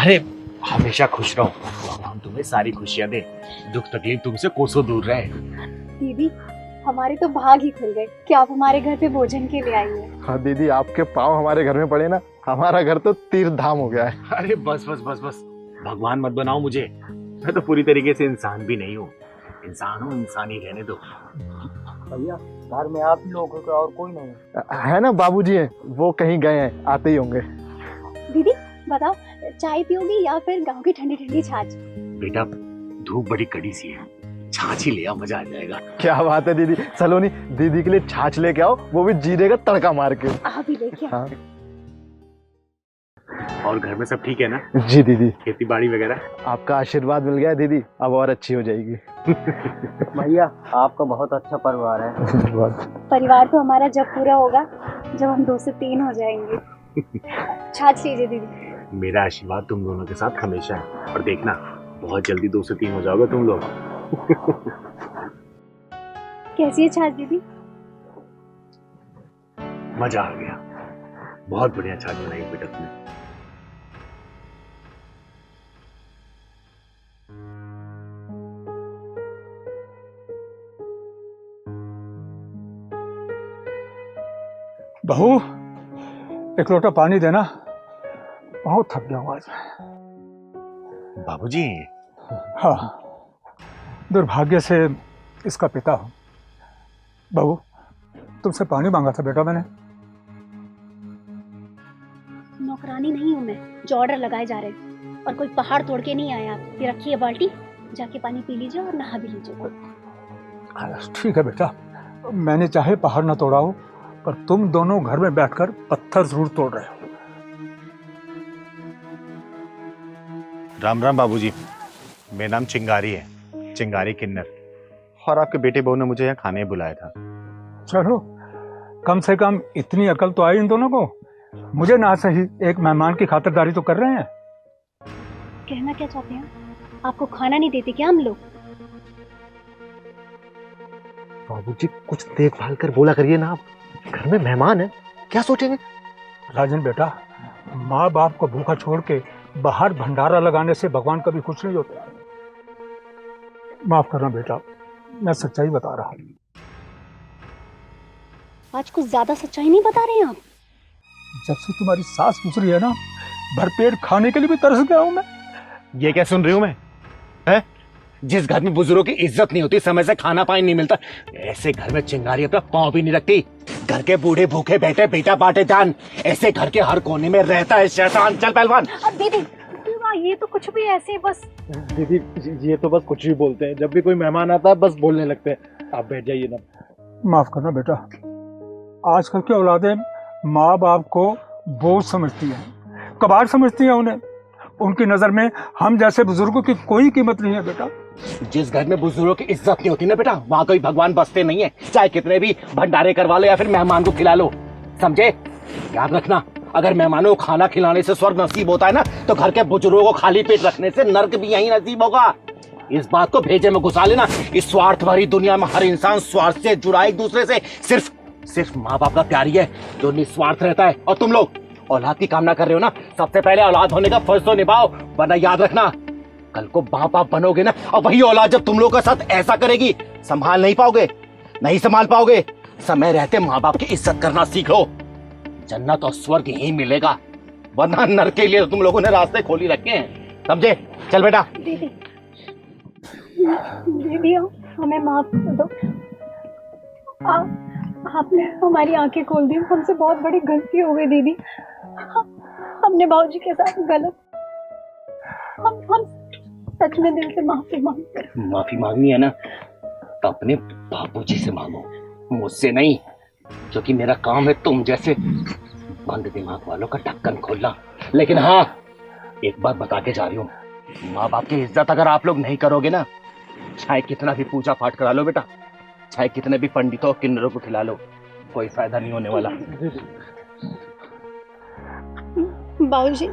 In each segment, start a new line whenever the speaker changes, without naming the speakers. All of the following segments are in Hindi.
अरे हमेशा खुश रहो, भगवान तुम्हें सारी खुशियां दे, दुख तकलीफ तुमसे कोसों दूर रहे।
दीदी हमारे तो भाग ही खुल गए कि आप हमारे घर पे भोजन के लिए आई हैं।
हाँ दीदी, आपके पाँव हमारे घर में पड़े ना, हमारा घर तो तीर्थ धाम हो गया है।
अरे बस बस बस बस, भगवान मत बनाओ मुझे, मैं तो पूरी तरीके से इंसान भी नहीं हूँ। इंसान हूँ, इंसान ही रहने दो।
भैया घर में आप लोगों का और कोई नहीं
है ना, बाबूजी हैं, वो कहीं गए हैं, आते ही होंगे।
दीदी बताओ, चाय पियोगी या फिर गांव की ठंडी ठंडी छाछ?
बेटा धूप बड़ी कड़ी सी है, छाछ ही ले आओ, मजा आ जाएगा।
क्या बात है दीदी, चलो नहीं दीदी के लिए छाछ लेके आओ, वो भी जीरे का तड़का मार के।
आप भी लेके आओ।
हाँ
और घर में सब ठीक है ना?
जी दीदी,
खेती बाड़ी वगैरह?
आपका आशीर्वाद मिल गया दीदी, अब और अच्छी हो जाएगी।
भैया आपका बहुत अच्छा परिवार है।
परिवार तो हमारा जब पूरा होगा जब हम 2 से 3 हो जाएंगे। छाछ लीजिए दीदी।
मेरा आशीर्वाद तुम दोनों के साथ हमेशा है, और देखना बहुत जल्दी 2 से 3 हो जाओगे तुम लोग।
कैसी है छाछ दीदी?
मजा आ गया, बहुत बढ़िया छाछ बनाई बेटा तुमने।
बहू एक लोटा पानी देना, बहुत थक गया हूं आज।
बाबूजी,
हाँ, दुर्भाग्य से इसका पिता हूं। बहू तुमसे पानी मांगा था बेटा मैंने।
नौकरानी नहीं हूँ मैं जो ऑर्डर लगाए जा रहे हैं, और कोई पहाड़ तोड़ के नहीं आया आप। ये रखिए बाल्टी, जाके पानी पी लीजिए और नहा भी लीजिए।
ठीक है बेटा, मैंने चाहे पहाड़ न तोड़ा हो, पर तुम दोनों घर में बैठकर पत्थर जरूर तोड़ रहे हो।
राम राम बाबूजी, मेरा नाम चिंगारी है, चिंगारी किन्नर, और आपके बेटे बहू ने मुझे यहाँ खाने बुलाया था।
चलो कम से कम इतनी अकल तो आई इन दोनों को, मुझे ना सही एक मेहमान की खातिरदारी तो कर रहे हैं।
कहना क्या चाहते हैं? आपको खाना नहीं देते क्या हम लोग?
बाबूजी कुछ देखभाल कर बोला करिए ना, आप घर में मेहमान है, क्या सोचेंगे?
राजन बेटा, माँ बाप को भूखा छोड़ के बाहर भंडारा लगाने से भगवान कभी खुश नहीं होते। माफ करना बेटा, मैं सच्चाई बता रहा हूँ।
आज कुछ ज्यादा सच्चाई नहीं बता रहे हैं आप?
जब से तुम्हारी सास गुजरी है ना, भरपेट खाने के लिए भी तरस गया हूँ मैं।
ये क्या सुन रही हूँ मैं? है? जिस घर में बुजुर्गों की इज्जत नहीं होती, समय से खाना पानी नहीं मिलता, ऐसे घर में चिंगारी अपना पांव भी नहीं रखती। घर के बूढ़े भूखे बैठे, बेटा बांटे जान, ऐसे घर के हर कोने में रहता है शैतान। चल पहलवान।
दीदी ये तो कुछ भी ऐसे बस।
दीदी ये तो बस कुछ भी बोलते हैं, जब भी कोई मेहमान आता है बस बोलने लगते हैं। आप बैठ जाइए ना।
माफ करना बेटा, आजकल की औलादें माँ बाप को बोझ समझती हैं, कबाड़ समझती हैं उन्हें। उनकी नजर में हम जैसे बुजुर्गों की कोई कीमत नहीं है बेटा।
जिस घर में बुजुर्गों की इज्जत नहीं होती ना बेटा, वहाँ कोई भगवान बसते नहीं है, चाहे कितने भी भंडारे करवा लो या फिर मेहमान को खिला लो, समझे? याद रखना, अगर मेहमानों को खाना खिलाने से स्वर्ग नसीब होता है ना, तो घर के बुजुर्गों को खाली पेट रखने से नर्क भी यही नसीब होगा। इस बात को भेजे में घुसा लेना। इस स्वार्थ भरी दुनिया में हर इंसान स्वार्थ से जुड़ा एक दूसरे से। सिर्फ माँ बाप का प्यार ही है जो निस्वार्थ रहता है। और तुम लोग औलाद की कामना कर रहे हो ना, सबसे पहले औलाद होने का फर्ज तो निभाओ, वरना याद रखना कल को बाप बाप बनोगे ना, और वही औलाद जब तुम लोगों के साथ ऐसा करेगी, संभाल नहीं पाओगे, नहीं संभाल पाओगे। समय रहते माँ बाप की इज्जत करना सीख लो, जन्नत और स्वर्ग यही मिलेगा, वरना नरक के लिए तुम लोगों ने रास्ते खोली रखे हैं, समझे? चल बेटा।
दीदी हमें माफ कर दो, आपने हमारी आंखें खोल दी, हमसे बहुत बड़ी गलती हो गई दीदी। हमने बाबूजी के साथ गलत, हम सच में दिल से माफी मांगते हैं।
माफी मांगनी है ना तो अपने बाबूजी से मांगो, मुझसे नहीं, क्योंकि मेरा काम है तुम जैसे बंद दिमाग वालों का ढक्कन खोलना। लेकिन हाँ, एक बात बता के जा रही हूँ, माँ बाप की इज्जत अगर आप लोग नहीं करोगे ना, चाहे कितना भी पूजा पाठ करा लो बेटा, चाहे कितने भी पंडितों किन्नरों को खिला लो, कोई फायदा नहीं होने वाला।
बाबूजी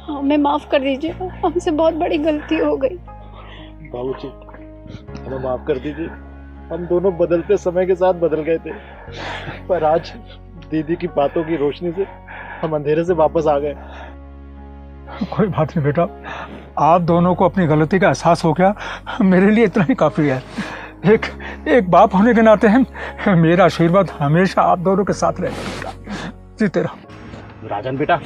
हमें माफ कर दीजिए, हमसे बहुत बड़ी गलती हो गई।
बाबूजी हमें माफ कर दीजिए, हम दोनों बदलते समय के साथ बदल गए थे, पर आज दीदी की बातों की रोशनी से हम अंधेरे से वापस आ गए।
कोई बात नहीं बेटा, आप दोनों को अपनी गलती का एहसास हो गया, मेरे लिए इतना ही काफ़ी है। एक बाप होने के नाते हैं मेरा आशीर्वाद हमेशा आप दोनों के साथ रहेगा। जीते रहो।
राजन बेटा,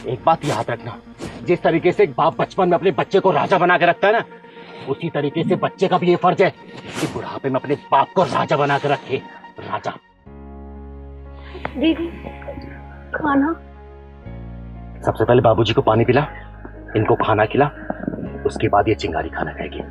एक बात याद रखना, जिस तरीके से एक बाप बचपन में अपने बच्चे को राजा बना के रखता है ना, उसी तरीके से बच्चे का भी ये फर्ज है कि बुढ़ापे में अपने बाप को राजा बना के रखे। राजा।
दीदी खाना।
सबसे पहले बाबूजी को पानी पिला, इनको खाना खिला, उसके बाद ये चिंगारी खाना खाएगी।